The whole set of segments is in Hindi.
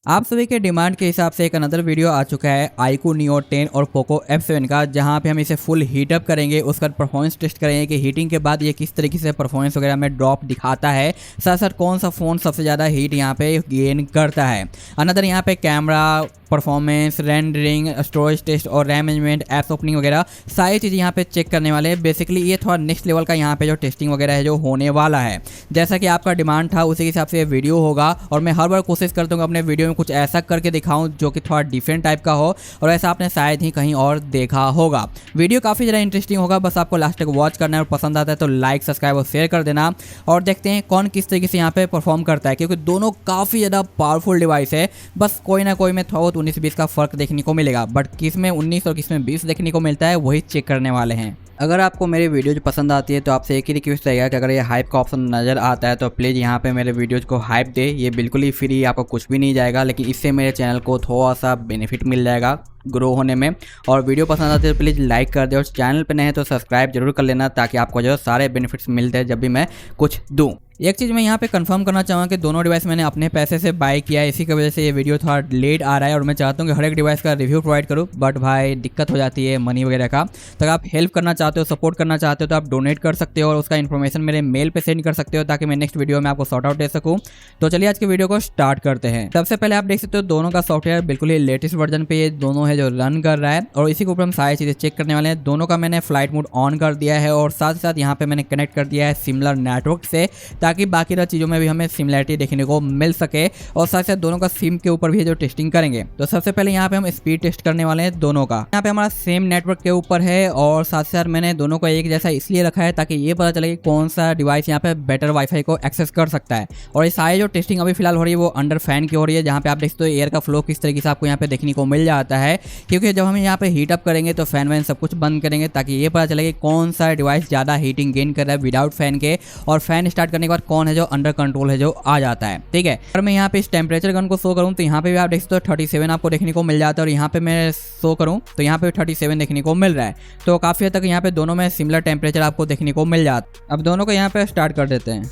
आप सभी के डिमांड के हिसाब से एक अनदर वीडियो आ चुका है iQOO Neo 10 और पोको F7 का, जहां पे हम इसे फुल हीटअप करेंगे, उसका परफॉर्मेंस टेस्ट करेंगे कि हीटिंग के बाद ये किस तरीके से परफॉर्मेंस वगैरह में ड्रॉप दिखाता है, साथ साथ कौन सा फ़ोन सबसे ज़्यादा हीट यहाँ पे गेन करता है। अनदर यहाँ पे camera performance, rendering, storage test और रैम मैनेजमेंट, ऐप्स ओपनिंग वगैरह सारी चीज़ यहाँ पे चेक करने वाले हैं। बेसिकली ये थोड़ा नेक्स्ट लेवल का यहाँ पे जो टेस्टिंग वगैरह है जो होने वाला है, जैसा कि आपका डिमांड था उसी के हिसाब से ये वीडियो होगा। और मैं हर बार कोशिश करता हूँ अपने वीडियो में कुछ ऐसा करके दिखाऊं जो कि थोड़ा डिफरेंट टाइप का हो, और ऐसा आपने शायद ही कहीं और देखा होगा। वीडियो काफ़ी ज़्यादा इंटरेस्टिंग होगा, बस आपको लास्ट तक वॉच करना है और पसंद आता है तो लाइक, सब्सक्राइब और शेयर कर देना। और देखते हैं कौन किस तरीके से यहाँ पे परफॉर्म करता है, क्योंकि दोनों काफ़ी ज़्यादा पावरफुल डिवाइस है। बस कोई ना कोई में थोड़ा बहुत 19-20 का फर्क देखने को मिलेगा, बट किस में 19 और किस में 20 देखने को मिलता है वही चेक करने वाले हैं। अगर आपको मेरी वीडियोज पसंद आती है तो आपसे एक ही रिक्वेस्ट रहेगा कि अगर ये हाइप का ऑप्शन नज़र आता है तो प्लीज़ यहाँ पे मेरे वीडियोज को हाइप दे। ये बिल्कुल ही फ्री, आपको कुछ भी नहीं जाएगा, लेकिन इससे मेरे चैनल को थोड़ा सा बेनिफिट मिल जाएगा ग्रो होने में। और वीडियो पसंद आती है तो प्लीज़ लाइक कर दे, और चैनल पे नए हैं तो सब्सक्राइब जरूर कर लेना, ताकि आपको जो सारे बेनिफिट्स मिलते हैं जब भी मैं कुछ दूँ। एक चीज़ मैं यहाँ पे कंफर्म करना चाहूँगा कि दोनों डिवाइस मैंने अपने पैसे से बाय किया है, इसी की वजह से ये वीडियो थोड़ा लेट आ रहा है। और मैं चाहता हूँ कि हर एक डिवाइस का रिव्यू प्रोवाइड करूँ, बट भाई दिक्कत हो जाती है मनी वगैरह का। तो अगर आप हेल्प करना चाहते हो, सपोर्ट करना चाहते हो तो आप डोनेट कर सकते हो, और उसका इन्फॉर्मेशन मेरे मेल पे सेंड कर सकते हो, ताकि मैं नेक्स्ट वीडियो में आपको सॉर्ट आउट दे सकूँ। तो चलिए आज के वीडियो को स्टार्ट करते हैं। सबसे पहले आप देख सकते हो दोनों का सॉफ्टवेयर बिल्कुल ही लेटेस्ट वर्जन पे ये दोनों है जो रन कर रहा है, और इसी के ऊपर हम सारी चीज़ें चेक करने वाले हैं। दोनों का मैंने फ्लाइट मोड ऑन कर दिया है, और साथ ही साथ यहाँ पे मैंने कनेक्ट कर दिया है सिमिलर नेटवर्क से, ताकि बाकी चीज़ों में भी हमें सिमिलरिटी देखने को मिल सके। और साथ साथ दोनों का सिम के ऊपर भी जो टेस्टिंग करेंगे। तो सबसे पहले यहाँ पे हम स्पीड टेस्ट करने वाले हैं दोनों का। यहाँ पे हमारा सेम नेटवर्क के ऊपर है, और साथ साथ मैंने दोनों को एक जैसा इसलिए रखा है ताकि ये पता चले कि कौन सा डिवाइस यहाँ पे बेटर वाईफाई को एक्सेस कर सकता है। और ये सारी जो टेस्टिंग अभी फिलहाल हो रही है वो अंडर फैन की हो रही है, जहाँ पे आप देखते हो एयर का फ्लो किस तरीके से आपको यहाँ पे देखने को मिल जाता है। क्योंकि जब हम यहाँ पे हीट अप करेंगे तो फैन वैन सब कुछ बंद करेंगे, ताकि ये पता चले कि कौन सा डिवाइस ज़्यादा हीटिंग गेन कर रहा है विदाउट फैन के, और फैन स्टार्ट करने के बाद कौन है जो अंडर कंट्रोल है जो आ जाता है। ठीक है, अगर मैं यहाँ पे इस टेम्परेचर गन को शो करूँ तो यहाँ पे भी आप देख सकते हो 37 आपको देखने को मिल जाता है, और यहाँ पे मैं शो करूँ तो यहाँ पे 37 देखने को मिल रहा है। तो काफ़ी हद तक यहाँ पे दोनों में सिमिलर टेम्परेचर आपको देखने को मिल जाता है। अब दोनों को यहाँ पे स्टार्ट कर देते हैं।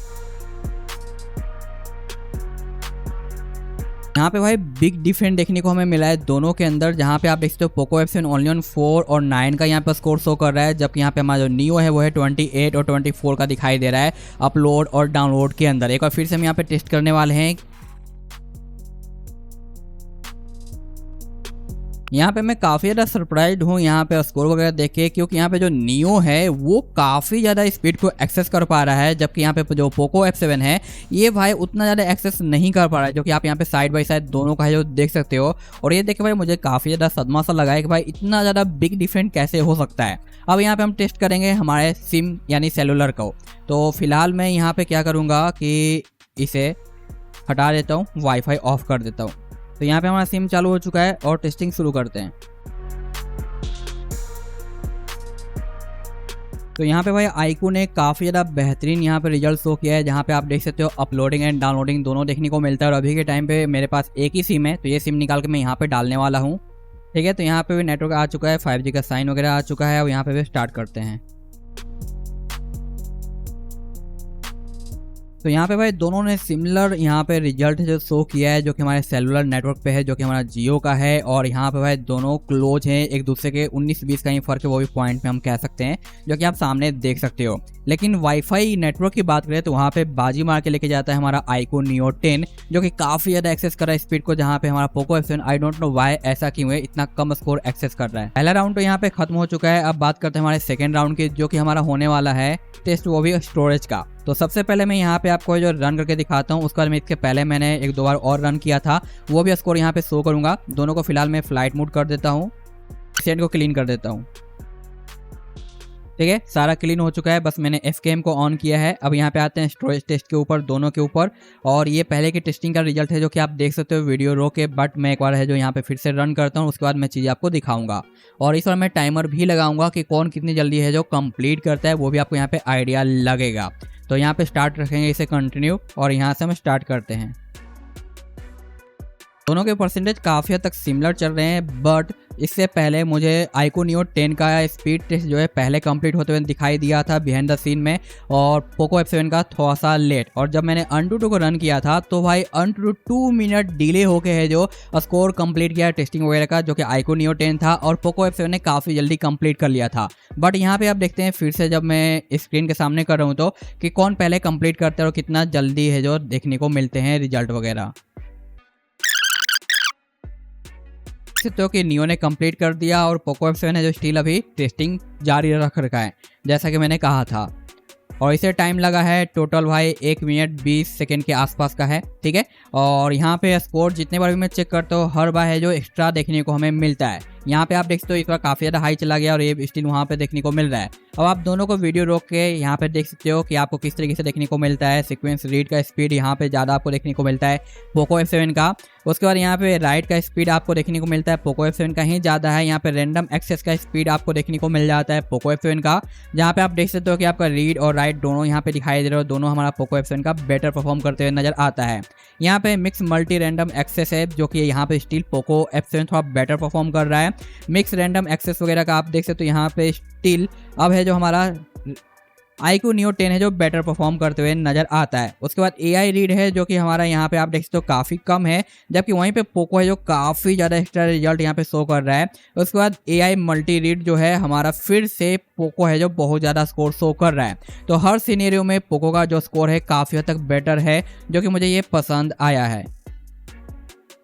यहाँ पे भाई बिग डिफरेंस देखने को हमें मिला है दोनों के अंदर, जहाँ पे आप देख सकते हो पोको F7 ओनली ऑन 4 और 9 का यहाँ पे स्कोर शो कर रहा है, जबकि यहाँ पे हमारा जो नियो है वो है 28 और 24 का दिखाई दे रहा है अपलोड और डाउनलोड के अंदर। एक बार फिर से हम यहाँ पे टेस्ट करने वाले हैं। यहाँ पे मैं काफ़ी ज़्यादा सरप्राइज हूँ यहाँ पे स्कोर वगैरह देख के, क्योंकि यहाँ पे जो नियो है वो काफ़ी ज़्यादा स्पीड को एक्सेस कर पा रहा है, जबकि यहाँ पे जो पोको F7 है ये भाई उतना ज़्यादा एक्सेस नहीं कर पा रहा है, जो कि आप यहाँ पे साइड बाई साइड दोनों का है जो देख सकते हो। और ये देख के भाई मुझे काफ़ी ज़्यादा सदमा सा लगा है कि भाई इतना ज़्यादा बिग डिफरेंट कैसे हो सकता है। अब यहाँ पर हम टेस्ट करेंगे हमारे सिम यानी सेलुलर को। तो फिलहाल मैं यहाँ पर क्या करूँगा कि इसे हटा देता हूँ, वाईफाई ऑफ कर देता हूँ। तो यहाँ पे हमारा सिम चालू हो चुका है और टेस्टिंग शुरू करते हैं। तो यहाँ पे भाई iQOO ने काफ़ी ज़्यादा बेहतरीन यहाँ पे रिजल्ट शो किया है, जहाँ पे आप देख सकते हो अपलोडिंग एंड डाउनलोडिंग दोनों देखने को मिलता है। और अभी के टाइम पे मेरे पास एक ही सिम है, तो ये सिम निकाल के मैं यहाँ पे डालने वाला हूँ। ठीक है, तो यहाँ पे भी नेटवर्क आ चुका है, 5G का साइन वगैरह आ चुका है। और यहाँ पे भी स्टार्ट करते हैं। तो यहाँ पे भाई दोनों ने सिमिलर यहाँ पे रिजल्ट जो शो किया है, जो कि हमारे सेलुलर नेटवर्क पे है, जो कि हमारा जियो का है। और यहाँ पे भाई दोनों क्लोज हैं एक दूसरे के, 19-20 का ही फर्क है, वो भी पॉइंट में हम कह सकते हैं, जो कि आप सामने देख सकते हो। लेकिन वाईफाई नेटवर्क की बात करें तो वहाँ पे बाजी मार के लेके जाता है हमारा iQOO Neo 10, जो कि काफ़ी ज़्यादा एक्सेस कर रहा है स्पीड को, जहाँ पे हमारा Poco F7 I don't know why ऐसा क्यों है इतना कम स्कोर एक्सेस कर रहा है। पहला राउंड तो यहाँ पे खत्म हो चुका है। अब बात करते हैं हमारे सेकेंड राउंड की, जो कि हमारा होने वाला है टेस्ट, वो भी स्टोरेज का। तो सबसे पहले मैं यहाँ पे आपको जो रन करके दिखाता हूँ, उसके बाद में इसके पहले मैंने 1-2 बार और रन किया था, वो भी स्कोर यहाँ पे शो करूँगा। दोनों को फिलहाल मैं फ्लाइट मोड कर देता हूँ, सेट को क्लीन कर देता हूँ। ठीक है, सारा क्लीन हो चुका है, बस मैंने FKM को ऑन किया है। अब यहाँ पे आते हैं स्टोरेज टेस्ट के ऊपर, दोनों के ऊपर। और ये पहले की टेस्टिंग का रिजल्ट है, जो कि आप देख सकते हो वीडियो रो के, बट मैं एक बार है जो यहाँ पे फिर से रन करता हूँ, उसके बाद मैं चीज़ें आपको दिखाऊंगा। और इस बार मैं टाइमर भी लगाऊंगा कि कौन कितनी जल्दी है जो कंप्लीट करता है, वो भी आपको यहाँ पे आइडिया लगेगा। तो यहाँ पे स्टार्ट रखेंगे इसे कंटिन्यू, और यहाँ से हम स्टार्ट करते हैं। दोनों के परसेंटेज काफ़ी हद तक सिमिलर चल रहे हैं, बट इससे पहले मुझे iQOO Neo 10 का स्पीड टेस्ट जो है पहले कंप्लीट होते हुए दिखाई दिया था बिहाइंड द सीन में, और पोको F7 का थोड़ा सा लेट। और जब मैंने AnTuTu को रन किया था तो भाई AnTuTu 2 मिनट डिले होके है जो स्कोर कंप्लीट किया टेस्टिंग वगैरह का, जो कि iQOO Neo 10 था, और पोको F7 ने काफ़ी जल्दी कंप्लीट कर लिया था। बट यहाँ पे आप देखते हैं फिर से जब मैं स्क्रीन के सामने कर रहा हूँ तो कि कौन पहले कंप्लीट करता है और कितना जल्दी है जो देखने को मिलते हैं रिजल्ट वगैरह। सकते हो कि नियो ने कंप्लीट कर दिया और पोको F7 है जो स्टिल अभी टेस्टिंग जारी रख रखा है जैसा कि मैंने कहा था। और इसे टाइम लगा है टोटल भाई 1 मिनट 20 सेकेंड के आसपास का है, ठीक है। और यहाँ पे स्कोर जितने बार भी मैं चेक करता हूँ हर बार है जो एक्स्ट्रा देखने को हमें मिलता है। यहाँ पे आप देख सकते हो इस बार काफ़ी ज़्यादा हाई चला गया और ये स्टिल वहाँ पे देखने को मिल रहा है। अब आप दोनों को वीडियो रोक के यहाँ पे देख सकते हो कि आपको किस तरीके से देखने को मिलता है। सीक्वेंस रीड का स्पीड यहाँ पे ज़्यादा आपको देखने को मिलता है पोको F7 का। उसके बाद यहाँ पे राइट का स्पीड आपको देखने को मिलता है पोको F7 का ही ज़्यादा है। यहाँ पे रैंडम एक्सेस का स्पीड आपको देखने को मिल जाता है पोको F7 का, जहाँ पे आप देख सकते हो कि आपका रीड और राइट दोनों यहाँ पे दिखाई दे रहे हो, दोनों हमारा पोको F7 का बेटर परफॉर्म करते हुए नजर आता है। यहाँ पे मिक्स मल्टी रैंडम एक्सेस है जो कि यहाँ पे स्टिल पोको F7 थोड़ा बेटर परफॉर्म कर रहा है। मिक्स रैंडम एक्सेस वगैरह का आप देख सकते हो यहाँ पे स्टिल अब है जो हमारा iQOO Neo 10 है जो बेटर परफॉर्म करते हुए नजर आता है। उसके बाद AI रीड है जो कि हमारा यहाँ पे आप देख सकते हो काफ़ी कम है, जबकि वहीं पे पोको है जो काफ़ी ज़्यादा एक्स्ट्रा रिजल्ट यहाँ पे शो कर रहा है। उसके बाद AI मल्टी रीड जो है हमारा फिर से पोको है जो बहुत ज़्यादा स्कोर शो कर रहा है। तो हर सिनेरियो में पोको का जो स्कोर है काफ़ी हद तक बेटर है, जो कि मुझे ये पसंद आया है।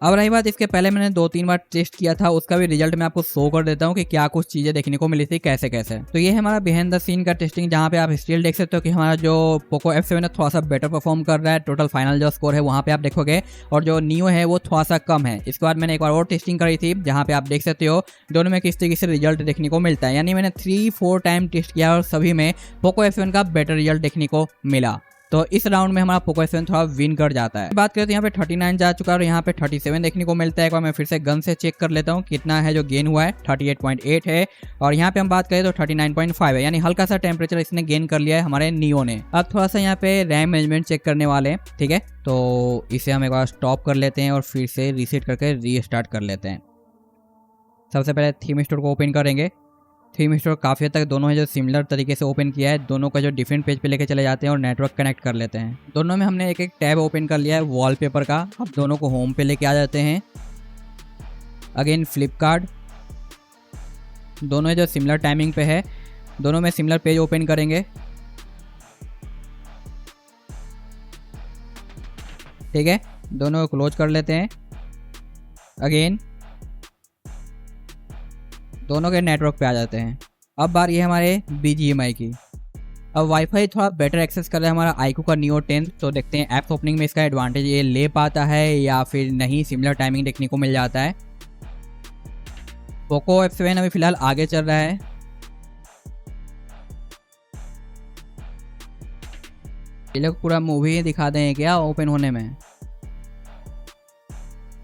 अब रही बात इसके पहले मैंने 2-3 बार टेस्ट किया था, उसका भी रिजल्ट मैं आपको शो कर देता हूँ कि क्या कुछ चीज़ें देखने को मिली थी कैसे कैसे। तो ये है हमारा बिहाइंड द सीन का टेस्टिंग, जहाँ पे आप स्टिल देख सकते हो कि हमारा जो पोको F7 है थोड़ा सा बेटर परफॉर्म कर रहा है। टोटल फाइनल जो स्कोर है वहाँ पे आप देखोगे, और जो नियो है वो थोड़ा सा कम है। इसके बाद मैंने एक बार और टेस्टिंग करी थी जहाँ पे आप देख सकते हो दोनों में किस तरीके से रिजल्ट देखने को मिलता है। यानी मैंने 3-4 टाइम टेस्ट किया और सभी में पोको F7 का बेटर रिजल्ट देखने को मिला। तो इस राउंड में हमारा पोको F7 थोड़ा विन कर जाता है। बात करें तो यहाँ पे 39 जा चुका है और यहाँ पे 37 देखने को मिलता है। एक बार मैं फिर से गन से चेक कर लेता हूँ कितना है जो गेन हुआ है, 38.8 है। और यहाँ पे हम बात करें तो 39.5 है, यानी हल्का सा टेम्परेचर इसने गेन कर लिया है हमारे नियो ने। अब थोड़ा सा यहाँ पे रैम मैनेजमेंट चेक करने वाले हैं, ठीक है। तो इसे हम एक बार स्टॉप कर लेते हैं और फिर से रीसेट करके रीस्टार्ट कर लेते हैं। सबसे पहले थीम स्टोर को ओपन करेंगे। थीम स्टोर काफ़ी हद तक दोनों है जो सिमिलर तरीके से ओपन किया है, दोनों का जो डिफरेंट पेज पे लेके चले जाते हैं और नेटवर्क कनेक्ट कर लेते हैं। दोनों में हमने एक एक टैब ओपन कर लिया है वॉलपेपर का। अब दोनों को होम पे लेके आ जाते हैं। अगेन फ्लिपकार्ट, दोनों जो सिमिलर टाइमिंग पे है, दोनों में सिमिलर पेज ओपन करेंगे, ठीक है। दोनों को क्लोज कर लेते हैं। अगेन दोनों के नेटवर्क पे आ जाते हैं। अब बारी है हमारे BGMI की। अब वाईफाई थोड़ा बेटर एक्सेस कर रहा है हमारा iQOO का Neo 10। तो देखते हैं ऐप्स ओपनिंग में इसका एडवांटेज ये ले पाता है या फिर नहीं, सिमिलर टाइमिंग देखने को मिल जाता है। पोको F7 अभी फिलहाल आगे चल रहा है। ये लोग पूरा मूवी दिखा दें क्या ओपन होने में।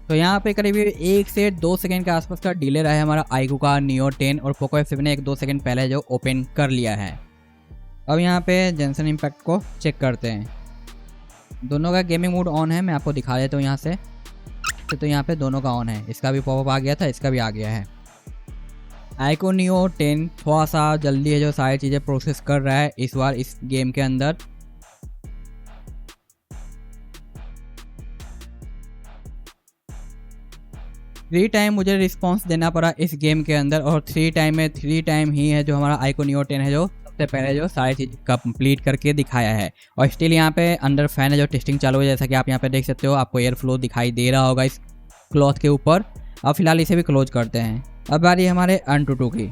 तो यहाँ पे करीब 1 से 2 सेकंड के आसपास का डिले रहा है हमारा iQOO का Neo 10, और पोको F7 ने 1-2 सेकंड पहले जो ओपन कर लिया है। अब यहाँ पे जेंसन इम्पैक्ट को चेक करते हैं। दोनों का गेमिंग मोड ऑन है, मैं आपको दिखा देता हूँ यहाँ से। तो यहाँ पे दोनों का ऑन है, इसका भी पॉपअप आ गया था, इसका भी आ गया है। iQOO Neo 10 थोड़ा सा जल्दी है जो सारी चीज़ें प्रोसेस कर रहा है इस बार इस गेम के अंदर। थ्री टाइम मुझे रिस्पांस देना पड़ा इस गेम के अंदर, और 3 टाइम में 3 टाइम ही है जो हमारा iQOO Neo 10 है जो सबसे पहले जो सारी चीज़ कंप्लीट करके दिखाया है। और स्टिल यहाँ पे अंडर फैन है जो टेस्टिंग चालू है, जैसा कि आप यहाँ पे देख सकते हो। आपको एयर फ्लो दिखाई दे रहा होगा इस क्लॉथ के ऊपर। अब फिलहाल इसे भी क्लोज करते हैं। अब बारी हमारे AnTuTu की।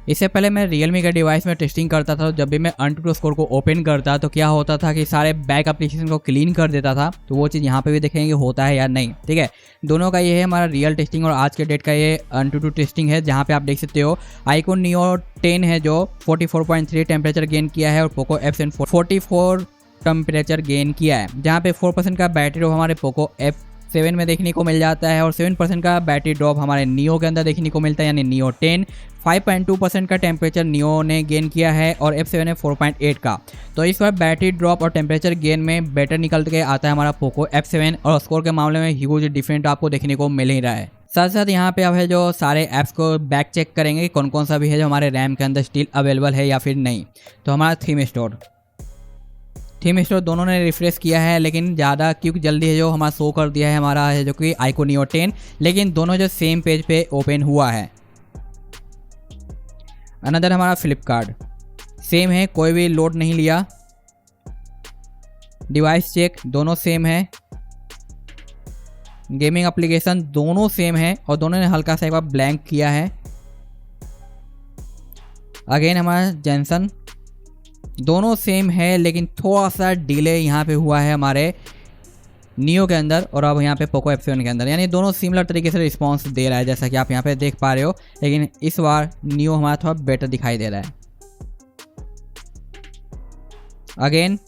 इससे पहले मैं Realme के डिवाइस में टेस्टिंग करता था, तो जब भी मैं AnTuTu स्कोर को ओपन करता तो क्या होता था कि सारे बैक एप्लीकेशन को क्लीन कर देता था। तो वो चीज़ यहाँ पे भी देखेंगे होता है या नहीं, ठीक है। दोनों का ये है हमारा रियल टेस्टिंग और आज के डेट का ये AnTuTu टेस्टिंग है, जहाँ पे आप देख सकते हो iQOO Neo 10 है जो 44.3 टेम्परेचर गेन किया है और पोको F7 44 टेम्परेचर गेन किया है, जहाँ पे 4% का बैटरी हमारे पोको F7 7 में देखने को मिल जाता है और 7% का बैटरी ड्रॉप हमारे नियो के अंदर देखने को मिलता है, यानी नियो 10। 5.2% का टेम्परेचर नियो ने गेन किया है और F7 ने 4.8 का। तो इस बार बैटरी ड्रॉप और टेम्परेचर गेन में बेटर निकल के आता है हमारा पोको F7 और स्कोर के मामले में ह्यूज डिफरेंट आपको देखने को मिल ही रहा है। साथ साथ यहाँ पे अब है जो सारे ऐप्स को बैक चेक करेंगे कौन कौन सा भी है जो हमारे रैम के अंदर स्टिल अवेलेबल है या फिर नहीं। तो हमारा थीम स्टोर दोनों ने रिफ्रेश किया है, लेकिन ज़्यादा क्योंकि जल्दी है जो हमारा शो कर दिया है हमारा है जो कि आइको नियो 10, लेकिन दोनों जो सेम पेज पे ओपन हुआ है। अनदर हमारा फ्लिपकार्ट सेम है, कोई भी लोड नहीं लिया। डिवाइस चेक दोनों सेम है। गेमिंग एप्लीकेशन दोनों सेम है और दोनों ने हल्का सा एक बार ब्लैंक किया है। अगेन हमारा जेंसन दोनों सेम है, लेकिन थोड़ा सा डिले यहाँ पे हुआ है हमारे नियो के अंदर और अब यहाँ पे पोको F7 के अंदर, यानी दोनों सिमिलर तरीके से रिस्पांस दे रहा है जैसा कि आप यहाँ पे देख पा रहे हो, लेकिन इस बार नियो हमारा थोड़ा बेटर दिखाई दे रहा है। अगेन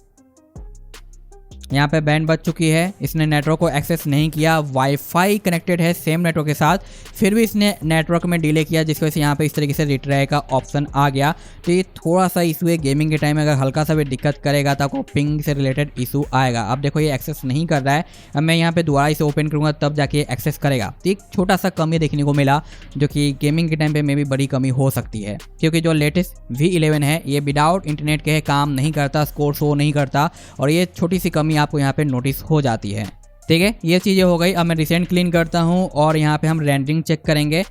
यहाँ पे बैंड बज चुकी है, इसने नेटवर्क को एक्सेस नहीं किया, वाईफाई कनेक्टेड है सेम नेटवर्क के साथ, फिर भी इसने नेटवर्क में डिले किया जिसकी वजह से यहाँ पे इस तरीके से रिट्राई का ऑप्शन आ गया। तो ये थोड़ा सा इशू है, गेमिंग के टाइम में अगर हल्का सा भी दिक्कत करेगा तो आपको पिंग से रिलेटेड इशू आएगा। अब देखो ये एक्सेस नहीं कर रहा है, अब मैं यहाँ पे दोबारा इसे ओपन करूँगा तब जाके एक्सेस करेगा। तो एक छोटा सा कमी देखने को मिला जो कि गेमिंग के टाइम पे में भी बड़ी कमी हो सकती है, क्योंकि जो लेटेस्ट V11 है ये विदाउट इंटरनेट के काम नहीं करता, स्कोर शो नहीं करता और ये छोटी सी कमी आपको यहाँ पे नोटिस हो जाती है। ठीक है, ये चीज़ें हो गई। अब मैं रिसेंट क्लीन करता हूँ और यहाँ पे हम रेंडरिंग चेक करेंगे।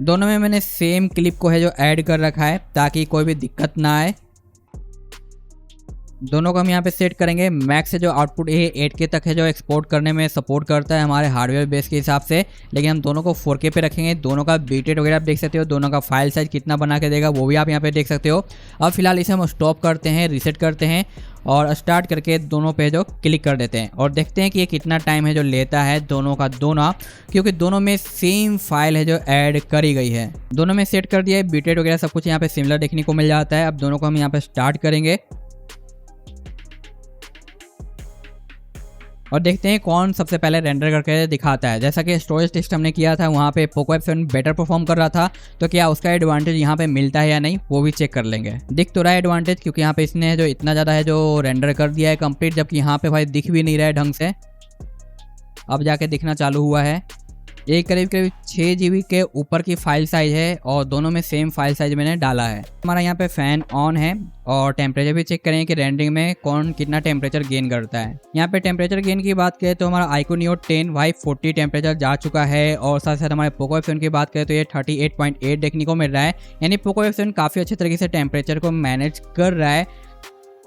दोनों में मैंने सेम क्लिप को है जो ऐड कर रखा है ताकि कोई भी दिक्कत ना आए। दोनों को हम यहाँ पे सेट करेंगे। मैक्स से जो आउटपुट है 8K तक है जो एक्सपोर्ट करने में सपोर्ट करता है हमारे हार्डवेयर बेस के हिसाब से, लेकिन हम दोनों को 4K पे रखेंगे। दोनों का बीटेड वगैरह आप देख सकते हो, दोनों का फाइल साइज कितना बना के देगा वो भी आप यहाँ पे देख सकते हो। अब फिलहाल इसे हम स्टॉप करते हैं, रीसेट करते हैं और स्टार्ट करके दोनों पे जो क्लिक कर देते हैं और देखते हैं कि ये कितना टाइम है जो लेता है दोनों का दोनों, क्योंकि दोनों में सेम फाइल है जो ऐड करी गई है। दोनों में सेट कर दिया है, बीटेड वगैरह सब कुछ यहाँ पे सिमिलर देखने को मिल जाता है। अब दोनों को हम यहाँ पे स्टार्ट करेंगे और देखते हैं कौन सबसे पहले रेंडर करके दिखाता है। जैसा कि स्टोरेज टेस्ट हमने किया था वहाँ पे पोको F7 बेटर परफॉर्म कर रहा था, तो क्या उसका एडवांटेज यहाँ पे मिलता है या नहीं वो भी चेक कर लेंगे। दिख तो रहा है एडवांटेज, क्योंकि यहाँ पे इसने जो इतना ज़्यादा है जो रेंडर कर दिया है कंप्लीट, जबकि यहाँ पे भाई दिख भी नहीं रहा है ढंग से। अब जाके दिखना चालू हुआ है। ये करीब 6 GB के ऊपर की फाइल साइज है और दोनों में सेम फाइल साइज मैंने डाला है। हमारा यहाँ पे फैन ऑन है और टेम्परेचर भी चेक करें कि रेंडरिंग में कौन कितना टेम्परेचर गेन करता है। यहाँ पे टेम्परेचर गेन की बात करें तो हमारा आइको नियो 10 भाई 40 टेम्परेचर जा चुका है और साथ साथ हमारे पोको F7 की बात करें तो ये 38.8 देखने को मिल रहा है, यानी पोको F7 काफ़ी अच्छे तरीके से टेम्परेचर को मैनेज कर रहा है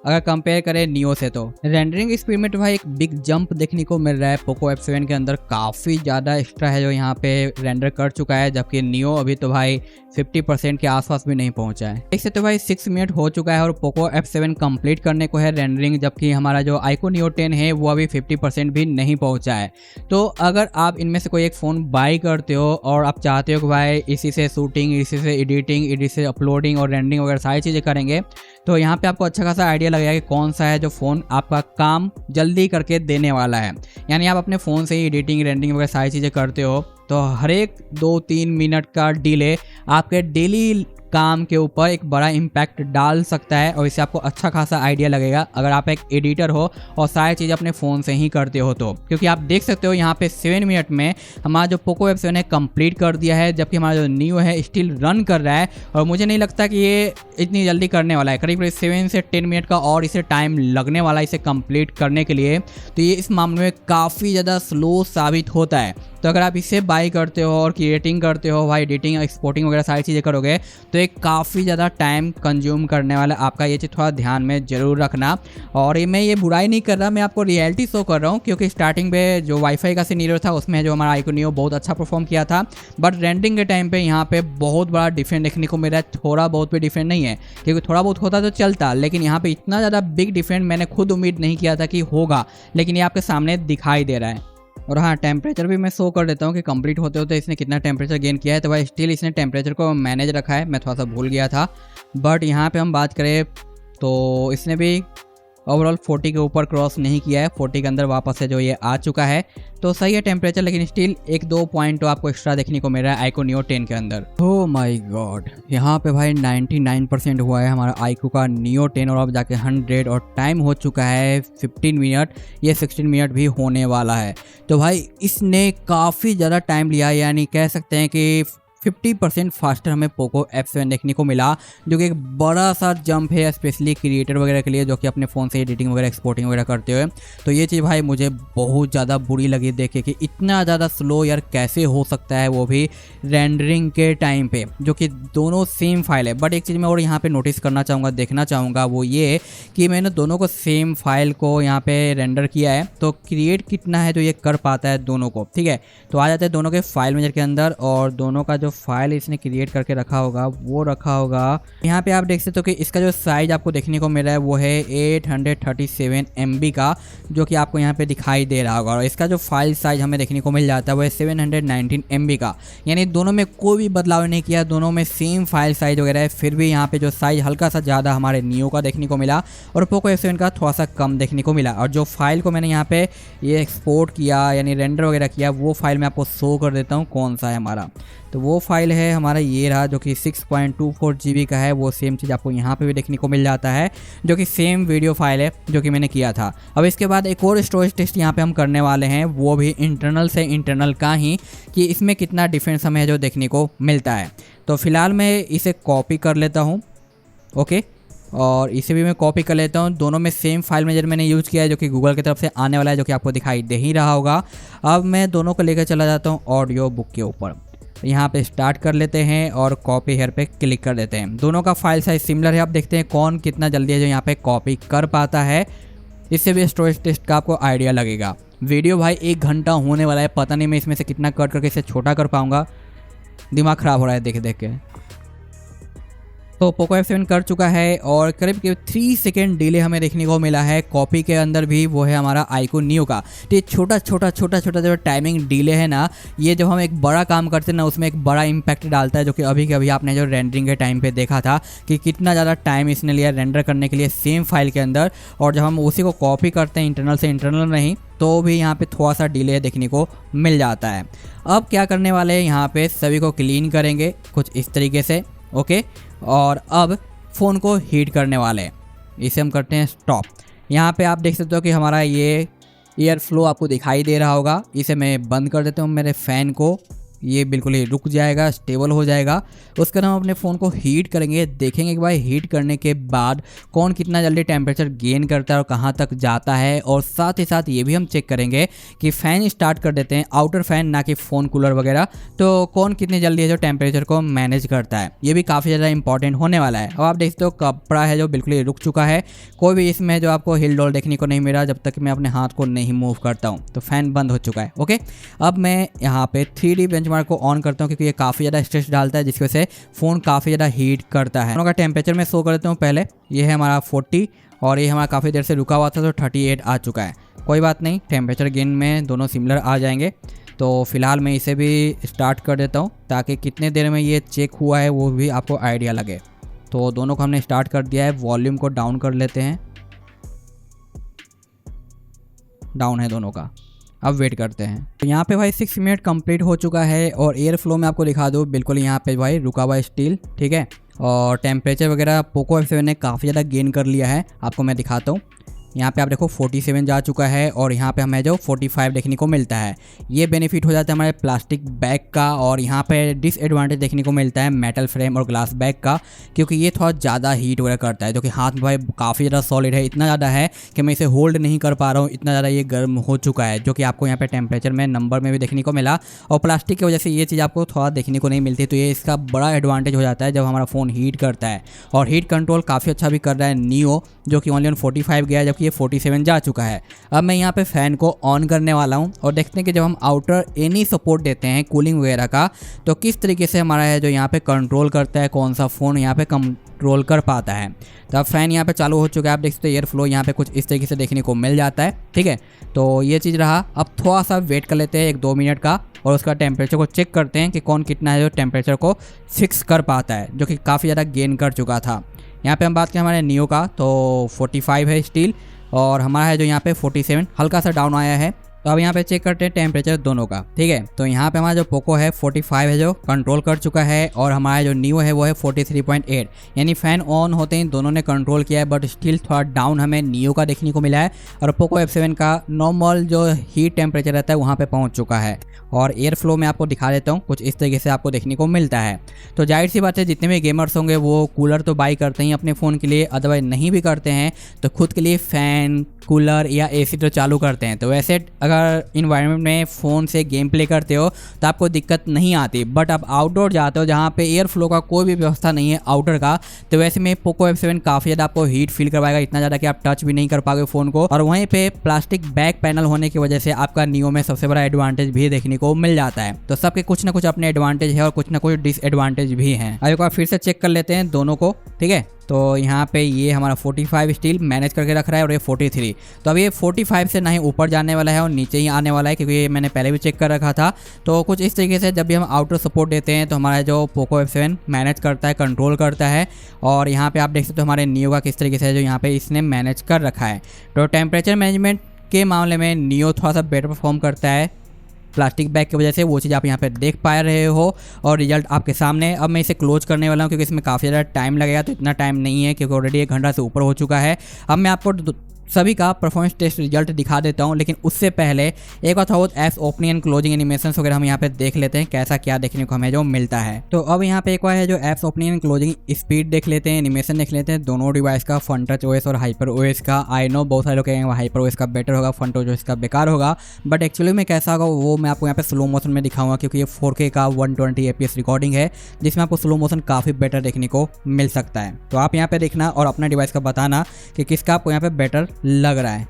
अगर कंपेयर करें नियो से। तो रेंडरिंग स्पीड में तो भाई एक बिग जंप देखने को मिल रहा है। पोको F7 के अंदर काफ़ी ज़्यादा एक्स्ट्रा है जो यहाँ पे रेंडर कर चुका है, जबकि नियो अभी तो भाई 50% के आसपास भी नहीं पहुँचा है। देख सकते हो भाई 6 मिनट हो चुका है और पोको F7 कंप्लीट करने को है रेंडरिंग, जबकि हमारा जो आइको नियो 10 है वो अभी 50% भी नहीं पहुँचा है। तो अगर आप इनमें से कोई एक फ़ोन बाई करते हो और आप चाहते हो कि भाई इसी से शूटिंग, इसी से एडिटिंग, इसी से अपलोडिंग और रेंडरिंग वगैरह सारी चीज़ें करेंगे, तो यहाँ पे आपको अच्छा खासा आइडिया लगेगा कि कौन सा है जो फ़ोन आपका काम जल्दी करके देने वाला है। यानी आप अपने फ़ोन से ही एडिटिंग, रेंडरिंग वगैरह सारी चीज़ें करते हो तो हर एक 2-3 मिनट का डिले आपके डेली काम के ऊपर एक बड़ा इम्पैक्ट डाल सकता है और इससे आपको अच्छा खासा आइडिया लगेगा अगर आप एक एडिटर हो और सारी चीज़ अपने फ़ोन से ही करते हो तो। क्योंकि आप देख सकते हो यहाँ पे 7 मिनट में हमारा जो पोको F7 है कंप्लीट कर दिया है, जबकि हमारा जो नियो है स्टिल रन कर रहा है और मुझे नहीं लगता कि ये इतनी जल्दी करने वाला है। करीब 7 से 10 मिनट का और इसे टाइम लगने वाला है इसे कंप्लीट करने के लिए। तो ये इस मामले में काफ़ी ज़्यादा स्लो साबित होता है। तो अगर आप इसे बाई करते हो और क्रिएटिंग करते हो भाई, एडिटिंग, एक्सपोर्टिंग वगैरह सारी चीज़ें करोगे तो एक काफ़ी ज़्यादा टाइम कंज्यूम करने वाला आपका, ये चीज़ थोड़ा ध्यान में ज़रूर रखना। और मैं ये बुराई नहीं कर रहा, मैं आपको रियलिटी शो कर रहा हूँ, क्योंकि स्टार्टिंग में जो वाईफाई का सिनेरियो था उसमें जो हमारा आइको नियो बहुत अच्छा परफॉर्म किया था, बट रेंडरिंग के टाइम पे यहाँ पे बहुत बड़ा डिफरेंट देखने को मिल रहा है। थोड़ा बहुत भी डिफरेंट नहीं है, क्योंकि थोड़ा बहुत होता तो चलता, लेकिन यहाँ पे इतना ज़्यादा बिग डिफरेंट मैंने खुद उम्मीद नहीं किया था कि होगा, लेकिन ये आपके सामने दिखाई दे रहा है। और हाँ, टेम्परेचर भी मैं शो कर देता हूँ कि कंप्लीट होते होते इसने कितना टेम्परेचर गेन किया है। तो भाई स्टिल इसने टेम्परेचर को मैनेज रखा है, मैं थोड़ा सा भूल गया था। बट यहाँ पे हम बात करें तो इसने भी ओवरऑल 40 के ऊपर क्रॉस नहीं किया है, 40 के अंदर वापस से जो ये आ चुका है, तो सही है टेम्परेचर, लेकिन स्टिल 1-2 पॉइंट तो आपको एक्स्ट्रा देखने को मिल रहा है आईक्यू नियो 10 के अंदर। ओह माय गॉड, यहाँ पे भाई 99% हुआ है हमारा आईक्यू का नियो 10 और अब जाके 100 और टाइम हो चुका है 15 मिनट, ये 16 मिनट भी होने वाला है। तो भाई इसने काफ़ी ज़्यादा टाइम लिया, यानी कह सकते हैं कि 50% फास्टर हमें पोको F7 देखने को मिला, जो कि एक बड़ा सा जंप है स्पेशली क्रिएटर वगैरह के लिए जो कि अपने फ़ोन से एडिटिंग वगैरह एक्सपोर्टिंग वगैरह करते हुए। तो ये चीज़ भाई मुझे बहुत ज़्यादा बुरी लगी देखे कि इतना ज़्यादा स्लो यार कैसे हो सकता है, वो भी रेंडरिंग के टाइम पे, जो कि दोनों सेम फाइल है। बट एक चीज़ मैं और यहाँ पर नोटिस करना चाहूँगा, देखना चाहूँगा, वो ये कि मैंने दोनों को सेम फाइल को यहाँ पर रेंडर किया है, तो क्रिएट कितना है जो ये कर पाता है दोनों को। ठीक है, तो आ जाते हैं दोनों के फाइल मेजर के अंदर और दोनों का जो फाइल इसने क्रिएट करके रखा होगा वो रखा होगा यहाँ पे। आप देख सकते हो कि इसका जो साइज आपको देखने को मिल रहा है वो है 837 MB का, जो कि आपको यहाँ पे दिखाई दे रहा होगा, और इसका जो फाइल साइज हमें देखने को मिल जाता है वो है 719 MB का। यानी दोनों में कोई भी बदलाव नहीं किया, दोनों में सेम फाइल साइज वगैरह है, फिर भी यहाँ पे जो साइज हल्का सा ज़्यादा हमारे नियो का देखने को मिला और पोको F7 का थोड़ा सा कम देखने को मिला। और जो फाइल को मैंने यहाँ पे ये एक्सपोर्ट किया यानी रेंडर वगैरह किया, वो फाइल मैं आपको शो कर देता हूँ कौन सा है हमारा। तो वो फाइल है हमारा ये रहा, जो कि 6.24 GB का है। वो सेम चीज़ आपको यहाँ पे भी देखने को मिल जाता है, जो कि सेम वीडियो फाइल है जो कि मैंने किया था। अब इसके बाद एक और स्टोरेज टेस्ट यहाँ पे हम करने वाले हैं, वो भी इंटरनल से इंटरनल का ही, कि इसमें कितना डिफरेंस हमें जो देखने को मिलता है। तो फिलहाल मैं इसे कॉपी कर लेता हूँ, ओके, और इसे भी मैं कॉपी कर लेता हूँ। दोनों में सेम फाइल मेजर मैंने यूज़ किया है, जो कि गूगल की तरफ से आने वाला है, जो कि आपको दिखाई दे ही रहा होगा। अब मैं दोनों को लेकर चला जाता हूँ ऑडियो बुक के ऊपर, यहाँ पे स्टार्ट कर लेते हैं और कॉपी हेयर पे क्लिक कर देते हैं। दोनों का फाइल साइज सिमिलर है, आप देखते हैं कौन कितना जल्दी है जो यहाँ पे कॉपी कर पाता है। इससे भी स्टोरेज टेस्ट का आपको आइडिया लगेगा। वीडियो भाई 1 घंटा होने वाला है, पता नहीं मैं इसमें से कितना कट करके इसे छोटा कर पाऊँगा, दिमाग ख़राब हो रहा है देख देख के। तो पोको F7 कर चुका है और करीब 3 सेकेंड डिले हमें देखने को मिला है। कॉपी के अंदर भी वो है हमारा आईक्यू नियो का। तो ये छोटा छोटा जो टाइमिंग डिले है ना, ये जब हम एक बड़ा काम करते हैं ना, उसमें एक बड़ा इम्पैक्ट डालता है, जो कि अभी के अभी आपने जो रेंडरिंग के टाइम पे देखा था कि कितना ज़्यादा टाइम इसने लिया रेंडर करने के लिए सेम फाइल के अंदर। और जब हम उसी को कॉपी करते हैं इंटरनल से इंटरनल नहीं, तो भी यहाँ पे थोड़ा सा डिले देखने को मिल जाता है। अब क्या करने वाले हैं, यहाँ पे सभी को क्लीन करेंगे कुछ इस तरीके से, ओके। और अब फ़ोन को हीट करने वाले हैं, इसे हम करते हैं स्टॉप। यहाँ पे आप देख सकते हो कि हमारा ये एयर फ्लो आपको दिखाई दे रहा होगा। इसे मैं बंद कर देता हूँ मेरे फ़ैन को, ये बिल्कुल ही रुक जाएगा, स्टेबल हो जाएगा। उसके बाद हम अपने फ़ोन को हीट करेंगे, देखेंगे कि भाई हीट करने के बाद कौन कितना जल्दी टेम्परेचर गेन करता है और कहाँ तक जाता है। और साथ ही साथ ये भी हम चेक करेंगे कि फ़ैन स्टार्ट कर देते हैं, आउटर फ़ैन ना कि फ़ोन कूलर वगैरह, तो कौन कितनी जल्दी है जो टेम्परेचर को मैनेज करता है। ये भी काफ़ी ज़्यादा इंपॉर्टेंट होने वाला है। अब आप देखते हो कपड़ा है जो बिल्कुल ही रुक चुका है, कोई भी इसमें जो आपको हिल डोल देखने को नहीं मिला जब तक मैं अपने हाथ को नहीं मूव करता हूँ। तो फ़ैन बंद हो चुका है, ओके। अब मैं यहाँ पे 3D बेंचमार्क को ऑन करता हूँ, क्योंकि ये काफ़ी ज़्यादा स्ट्रेस डालता है, जिसकी वजह से फ़ोन काफ़ी ज़्यादा हीट करता है। दोनों का टेम्परेचर मैं शो कर देता हूँ पहले। ये है हमारा 40 और ये हमारा काफ़ी देर से रुका हुआ था, तो 38 आ चुका है। कोई बात नहीं, टेम्परेचर गेन में दोनों सिमिलर आ जाएंगे। तो फिलहाल मैं इसे भी स्टार्ट कर देता हूँ, ताकि कितने देर में ये चेक हुआ है वो भी आपको आइडिया लगे। तो दोनों को हमने स्टार्ट कर दिया है, वॉल्यूम को डाउन कर लेते हैं, डाउन है दोनों का। अब वेट करते हैं। तो यहाँ पे भाई 6 मिनट कंप्लीट हो चुका है और एयर फ्लो में आपको दिखा दूँ बिल्कुल यहाँ पे भाई रुका हुआ स्टील, ठीक है। और टेम्परेचर वगैरह पोको F7 ने काफ़ी ज़्यादा गेन कर लिया है, आपको मैं दिखाता हूँ। यहाँ पे आप देखो 47 जा चुका है और यहाँ पे हमें जो 45 देखने को मिलता है। ये बेनिफिट हो जाता है हमारे प्लास्टिक बैग का, और यहाँ पे डिसएडवांटेज देखने को मिलता है मेटल फ्रेम और ग्लास बैग का, क्योंकि ये थोड़ा ज़्यादा हीट वगैरह करता है, जो कि हाथ में भाई काफ़ी ज़्यादा सॉलिड है, इतना ज़्यादा है कि मैं इसे होल्ड नहीं कर पा रहा हूँ, इतना ज़्यादा ये गर्म हो चुका है, जो कि आपको यहाँ पर टेम्परेचर में नंबर में भी देखने को मिला। और प्लास्टिक की वजह से ये चीज़ आपको थोड़ा देखने को नहीं मिलती, तो ये इसका बड़ा एडवांटेज हो जाता है जब हमारा फ़ोन हीट करता है। और हीट कंट्रोल काफ़ी अच्छा भी कर रहा है नियो, जो कि ओनली 45 गया, जबकि ये 47 जा चुका है। अब मैं यहाँ पे फ़ैन को ऑन करने वाला हूँ और देखते हैं कि जब हम आउटर एनी सपोर्ट देते हैं कूलिंग वगैरह का, तो किस तरीके से हमारा है जो यहाँ पे कंट्रोल करता है, कौन सा फ़ोन यहाँ पे कंट्रोल कर पाता है। तो अब फ़ैन यहाँ पे चालू हो चुका है, आप देख सकते हैं एयर फ्लो यहाँ पे कुछ इस तरीके से देखने को मिल जाता है, ठीक है। तो ये चीज़ रहा। अब थोड़ा सा वेट कर लेते हैं 1-2 मिनट का और उसका टेम्परेचर को चेक करते हैं कि कौन कितना है जो टेम्परेचर को फिक्स कर पाता है, जो कि काफ़ी ज़्यादा गेन कर चुका था। यहाँ पे हम बात करें हमारे नियो का, तो 45 है स्टील। और हमारा है जो यहाँ पे 47 हल्का सा डाउन आया है। तो अब यहाँ पे चेक करते हैं टेम्परेचर दोनों का, ठीक है। तो यहाँ पे हमारा जो पोको है 45 है जो कंट्रोल कर चुका है, और हमारा जो नियो है वो है 43.8, यानी फैन ऑन होते ही दोनों ने कंट्रोल किया है, बट स्टिल थोड़ा डाउन हमें नियो का देखने को मिला है। और पोको F7 का नॉर्मल जो हीट टेम्परेचर रहता है वहाँ पे पहुँच चुका है। और एयर फ्लो में आपको दिखा देता हूँ, कुछ इस तरीके से आपको देखने को मिलता है। तो जाहिर सी बात है जितने भी गेमर्स होंगे वो कूलर तो बाई करते हैं अपने फ़ोन के लिए, अदरवाइज नहीं भी करते हैं तो खुद के लिए फ़ैन, कूलर या एसी तो चालू करते हैं। तो वैसे अगर इन्वायरमेंट में फ़ोन से गेम प्ले करते हो तो आपको दिक्कत नहीं आती, बट आप आउटडोर जाते हो जहाँ पे एयर फ्लो का कोई भी व्यवस्था नहीं है आउटर का, तो वैसे में पोको F7 काफ़ी ज़्यादा आपको हीट फील करवाएगा, इतना ज़्यादा कि आप टच भी नहीं कर पाओगे फ़ोन को। और वहीं पे प्लास्टिक बैक पैनल होने की वजह से आपका नियो में सबसे बड़ा एडवांटेज भी देखने को मिल जाता है। तो सबके कुछ ना कुछ अपने एडवांटेज है और कुछ ना कुछ डिसएडवांटेज भी हैं। अब एक बार फिर से चेक कर लेते हैं दोनों को, ठीक है। तो यहाँ पे ये हमारा 45 स्टील मैनेज करके रख रहा है और ये 43। तो अब ये 45 से ना ही ऊपर जाने वाला है और नीचे ही आने वाला है, क्योंकि ये मैंने पहले भी चेक कर रखा था। तो कुछ इस तरीके से जब भी हम आउटर सपोर्ट देते हैं तो हमारा जो पोको F7 मैनेज करता है, कंट्रोल करता है। और यहाँ पे आप देख सकते हो हमारे नियो का किस तरीके से जो यहाँ पे इसने मैनेज कर रखा है। तो टेम्परेचर मैनेजमेंट के मामले में नियो थोड़ा सा बेटर परफॉर्म करता है प्लास्टिक बैग की वजह से, वो चीज़ आप यहाँ पे देख पा रहे हो। और रिजल्ट आपके सामने। अब मैं इसे क्लोज करने वाला हूँ क्योंकि इसमें काफ़ी ज़्यादा टाइम लगेगा, तो इतना टाइम नहीं है क्योंकि ऑलरेडी 1 घंटा से ऊपर हो चुका है। अब मैं आपको सभी का परफॉर्मेंस टेस्ट रिजल्ट दिखा देता हूं, लेकिन उससे पहले एक बार थोड़ा बहुत apps opening and closing animations वगैरह हम यहाँ पे देख लेते हैं कैसा क्या देखने को हमें जो मिलता है। तो अब यहाँ पे एक बार है जो apps opening and closing speed देख लेते हैं, एनिमेशन देख लेते हैं दोनों डिवाइस का, फन टच ओएस और हाइपर ओएस का। आई नो बहुत सारे लोग कहेंगे हाइपर ओएस का बेटर होगा, फन टच ओएस का बेकार होगा, बट एक्चुअली में कैसा होगा वो मैं आपको यहाँ पे स्लो मोशन में दिखाऊंगा, क्योंकि ये 4K का 120 FPS रिकॉर्डिंग है जिसमें आपको स्लो मोशन काफ़ी बेटर देखने को मिल सकता है। तो आप यहाँ पे देखना और अपना डिवाइस का बताना कि किसका आपको यहाँ पे बेटर लग रहा है।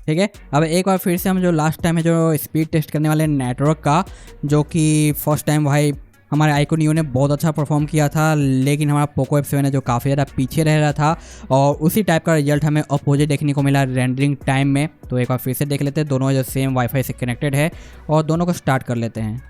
ठीक है। अब एक बार फिर से हम जो लास्ट टाइम है जो स्पीड टेस्ट करने वाले नेटवर्क का, जो कि फर्स्ट टाइम भाई हमारे आईको नियो ने बहुत अच्छा परफॉर्म किया था, लेकिन हमारा पोको F7 है जो काफ़ी ज़्यादा पीछे रह रहा था, और उसी टाइप का रिजल्ट हमें अपोजिट देखने को मिला रेंडरिंग टाइम में। तो एक बार फिर से देख लेते हैं, दोनों जो सेम वाईफाई से कनेक्टेड है और दोनों को स्टार्ट कर लेते हैं।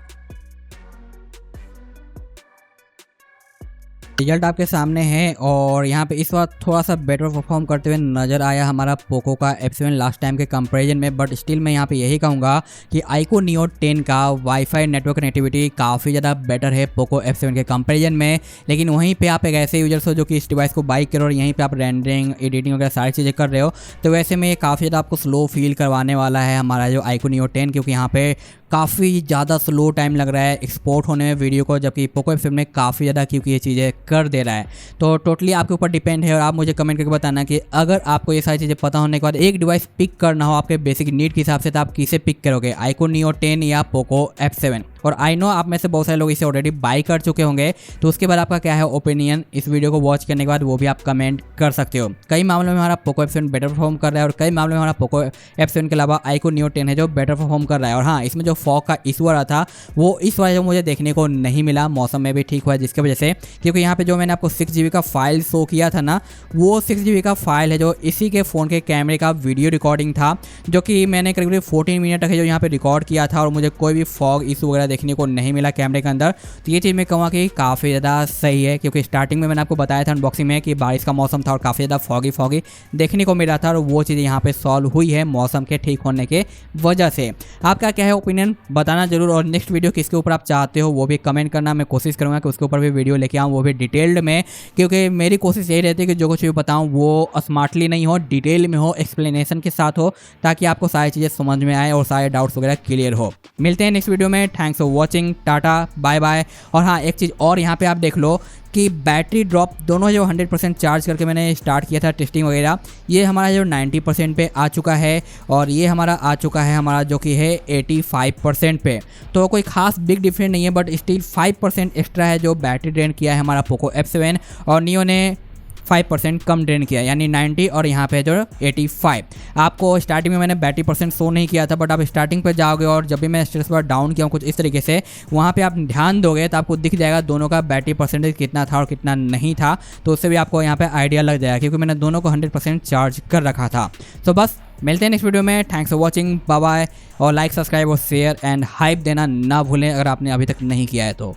रिजल्ट आपके सामने है और यहाँ पे इस बार थोड़ा सा बेटर परफॉर्म करते हुए नज़र आया हमारा पोको का F7 लास्ट टाइम के कंपैरिजन में, बट स्टिल मैं यहाँ पे यही कहूँगा कि आईको नियो 10 का वाईफाई नेटवर्क कनेक्टिविटी काफ़ी ज़्यादा बेटर है पोको F7 के कंपैरिजन में। लेकिन वहीं पे आप एक ऐसे यूजर्स हो जो कि इस डिवाइस को बाई करो और यहीं पर आप रेंडरिंग, एडिटिंग वगैरह सारी चीज़ें कर रहे हो, तो वैसे में काफ़ी ज़्यादा आपको स्लो फील करवाने वाला है हमारा जो आईको नियो 10, क्योंकि यहाँ पे काफ़ी ज़्यादा स्लो टाइम लग रहा है एक्सपोर्ट होने में वीडियो को, जबकि पोको F7 में काफ़ी ज़्यादा क्योंकि ये चीज़ें कर दे रहा है। तो टोटली आपके ऊपर डिपेंड है और आप मुझे कमेंट करके बताना कि अगर आपको ये सारी चीज़ें पता होने के बाद एक डिवाइस पिक करना हो आपके बेसिक नीड के हिसाब से, तो आप किसे पिक करोगे, आईको नियो 10 या पोको F7। और आई नो आप में से बहुत सारे लोग इसे ऑलरेडी बाई कर चुके होंगे, तो उसके बाद आपका क्या है ओपिनियन इस वीडियो को वॉच करने के बाद वो भी आप कमेंट कर सकते हो। कई मामलों में हमारा पोको F7 बेटर परफॉर्म कर रहा है और कई मामलों में हमारा पोको F7 के अलावा आईको नियो 10 है जो बेटर परफॉर्म कर रहा है। और हाँ, इसमें जो फॉग का इशू आ रहा था वो इस वजह से मुझे देखने को नहीं मिला, मौसम में भी ठीक हुआ है जिसकी वजह से, क्योंकि यहाँ पे जो मैंने आपको 6 GB का फाइल शो किया था ना, वो 6 GB का फाइल है जो इसी के फ़ोन के कैमरे का वीडियो रिकॉर्डिंग था, जो कि मैंने करीब 14 मिनट तक जो यहाँ पे रिकॉर्ड किया था और मुझे कोई भी फॉग इशू वगैरह देखने को नहीं मिला कैमरे के अंदर। तो ये चीज़ मैं कहूँगा कि काफ़ी ज़्यादा सही है, क्योंकि स्टार्टिंग में मैंने आपको बताया था अनबॉक्सिंग में कि बारिश का मौसम था और काफ़ी ज़्यादा फॉगी देखने को मिला था, और वो चीज़ यहाँ पे सॉल्व हुई है मौसम के ठीक होने के वजह से। आपका क्या है ओपिनियन बताना जरूर, और नेक्स्ट वीडियो किसके ऊपर आप चाहते हो वो भी कमेंट करना। मैं कोशिश करूँगा कि उसके ऊपर भी वीडियो लेके आऊँ, वो भी डिटेल्ड में, क्योंकि मेरी कोशिश यही रहती है कि जो कुछ भी बताऊँ वो स्मार्टली नहीं हो, डिटेल में हो, एक्सप्लेनेशन के साथ हो, ताकि आपको सारी चीज़ें समझ में आए और सारे डाउट्स वगैरह क्लियर हो। मिलते हैं नेक्स्ट वीडियो में। Thanks for watching, tata bye bye. और हाँ, एक चीज़ और यहाँ पे आप देख लो कि बैटरी ड्रॉप दोनों जो 100% चार्ज करके मैंने स्टार्ट किया था टेस्टिंग वगैरह, ये हमारा जो 90% पे आ चुका है, और ये हमारा आ चुका है हमारा जो कि है 85% पे। तो कोई खास बिग डिफरेंस नहीं है, बट स्टिल 5% एक्स्ट्रा है जो बैटरी ड्रेन किया है हमारा पोको F7, और नियो ने 5% कम ड्रेन किया, यानी 90 और यहाँ पे जो 85। आपको स्टार्टिंग में मैंने बैटरी परसेंट शो नहीं किया था, बट आप स्टार्टिंग पे जाओगे और जब भी मैं स्टेटस बार डाउन किया हूँ कुछ इस तरीके से, वहाँ पे आप ध्यान दोगे तो आपको दिख जाएगा दोनों का बैटरी परसेंटेज कितना था और कितना नहीं था। तो उससे भी आपको यहाँ पे आइडिया लग जाएगा, क्योंकि मैंने दोनों को 100% चार्ज कर रखा था। तो बस मिलते हैं नेक्स्ट वीडियो में। Thanks for watching, bye bye. और लाइक, सब्सक्राइब और शेयर एंड हाइप देना ना भूलें अगर आपने अभी तक नहीं किया है तो।